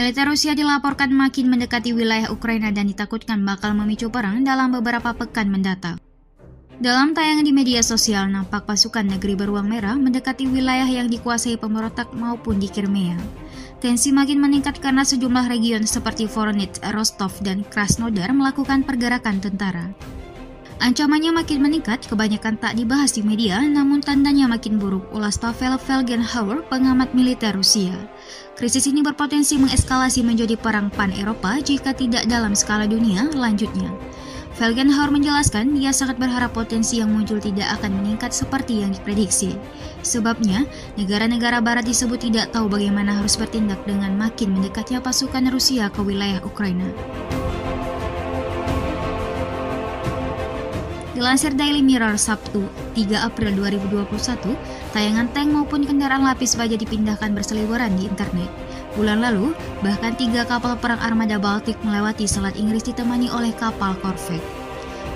Militer Rusia dilaporkan makin mendekati wilayah Ukraina dan ditakutkan bakal memicu perang dalam beberapa pekan mendatang. Dalam tayangan di media sosial, nampak pasukan negeri beruang merah mendekati wilayah yang dikuasai pemberontak maupun di Crimea. Tensi makin meningkat karena sejumlah region seperti Voronezh, Rostov, dan Krasnodar melakukan pergerakan tentara. Ancamannya makin meningkat, kebanyakan tak dibahas di media, namun tandanya makin buruk, ulas Pavel Felgenhauer, pengamat militer Rusia. Krisis ini berpotensi mengeskalasi menjadi perang pan-Eropa jika tidak dalam skala dunia lanjutnya. Felgenhauer menjelaskan dia sangat berharap potensi yang muncul tidak akan meningkat seperti yang diprediksi. Sebabnya, negara-negara barat disebut tidak tahu bagaimana harus bertindak dengan makin mendekatnya pasukan Rusia ke wilayah Ukraina. Dilansir Daily Mirror Sabtu, 3 April 2021, tayangan tank maupun kendaraan lapis baja dipindahkan berseliweran di internet. Bulan lalu, bahkan 3 kapal perang armada Baltik melewati Selat Inggris ditemani oleh kapal korvet.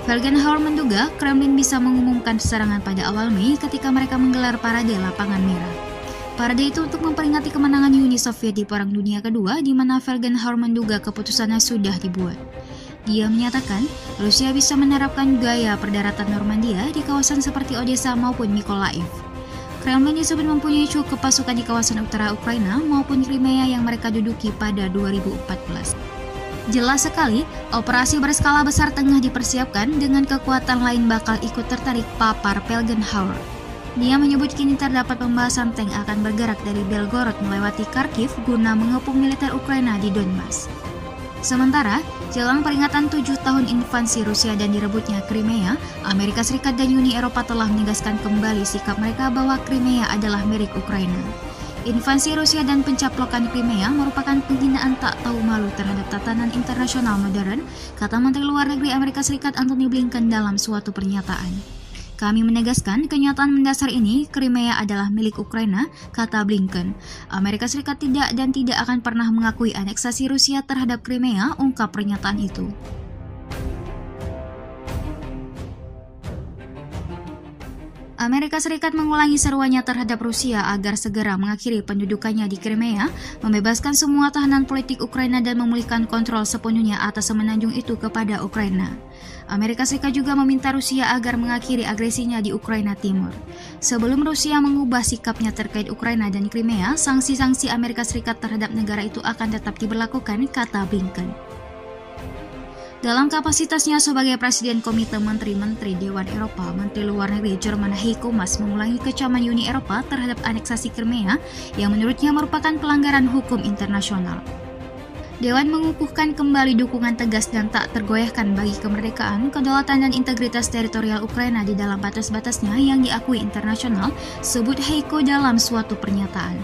Felgenhauer menduga Kremlin bisa mengumumkan serangan pada awal Mei ketika mereka menggelar parade lapangan merah. Parade itu untuk memperingati kemenangan Uni Soviet di Perang Dunia Kedua, di mana Felgenhauer menduga keputusannya sudah dibuat. Dia menyatakan Rusia bisa menerapkan gaya perdaratan Normandia di kawasan seperti Odessa maupun Mykolaiv. Kremlin disebut mempunyai cukup pasukan di kawasan utara Ukraina maupun Crimea yang mereka duduki pada 2014. Jelas sekali, operasi berskala besar tengah dipersiapkan dengan kekuatan lain bakal ikut tertarik, papar Felgenhauer. Dia menyebut kini terdapat pembahasan tank akan bergerak dari Belgorod melewati Kharkiv guna mengepung militer Ukraina di Donbas. Sementara, jelang peringatan 7 tahun invasi Rusia dan direbutnya Crimea, Amerika Serikat dan Uni Eropa telah menegaskan kembali sikap mereka bahwa Crimea adalah milik Ukraina. Invasi Rusia dan pencaplokan Crimea merupakan penghinaan tak tahu malu terhadap tatanan internasional modern, kata Menteri Luar Negeri Amerika Serikat Antony Blinken dalam suatu pernyataan. Kami menegaskan kenyataan mendasar ini, Crimea adalah milik Ukraina, kata Blinken. Amerika Serikat tidak dan tidak akan pernah mengakui aneksasi Rusia terhadap Crimea, ungkap pernyataan itu. Amerika Serikat mengulangi seruannya terhadap Rusia agar segera mengakhiri pendudukannya di Crimea, membebaskan semua tahanan politik Ukraina dan memulihkan kontrol sepenuhnya atas semenanjung itu kepada Ukraina. Amerika Serikat juga meminta Rusia agar mengakhiri agresinya di Ukraina Timur. Sebelum Rusia mengubah sikapnya terkait Ukraina dan Crimea, sanksi-sanksi Amerika Serikat terhadap negara itu akan tetap diberlakukan, kata Blinken. Dalam kapasitasnya sebagai Presiden Komite Menteri-Menteri Dewan Eropa, Menteri Luar Negeri Jerman Heiko Maas mengulangi kecaman Uni Eropa terhadap aneksasi Crimea yang menurutnya merupakan pelanggaran hukum internasional. Dewan mengukuhkan kembali dukungan tegas dan tak tergoyahkan bagi kemerdekaan, kedaulatan dan integritas teritorial Ukraina di dalam batas-batasnya yang diakui internasional, sebut Heiko dalam suatu pernyataan.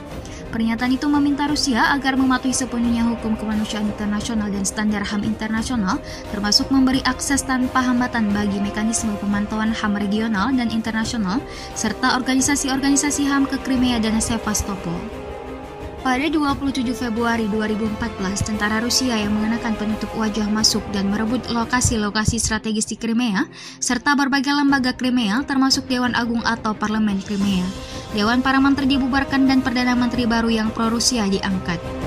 Pernyataan itu meminta Rusia agar mematuhi sepenuhnya hukum kemanusiaan internasional dan standar HAM internasional, termasuk memberi akses tanpa hambatan bagi mekanisme pemantauan HAM regional dan internasional, serta organisasi-organisasi HAM ke Crimea dan Sevastopol. Pada 27 Februari 2014, tentara Rusia yang mengenakan penutup wajah masuk dan merebut lokasi-lokasi strategis di Crimea, serta berbagai lembaga Crimea termasuk Dewan Agung atau Parlemen Crimea. Dewan para Menteri dibubarkan dan Perdana Menteri baru yang pro-Rusia diangkat.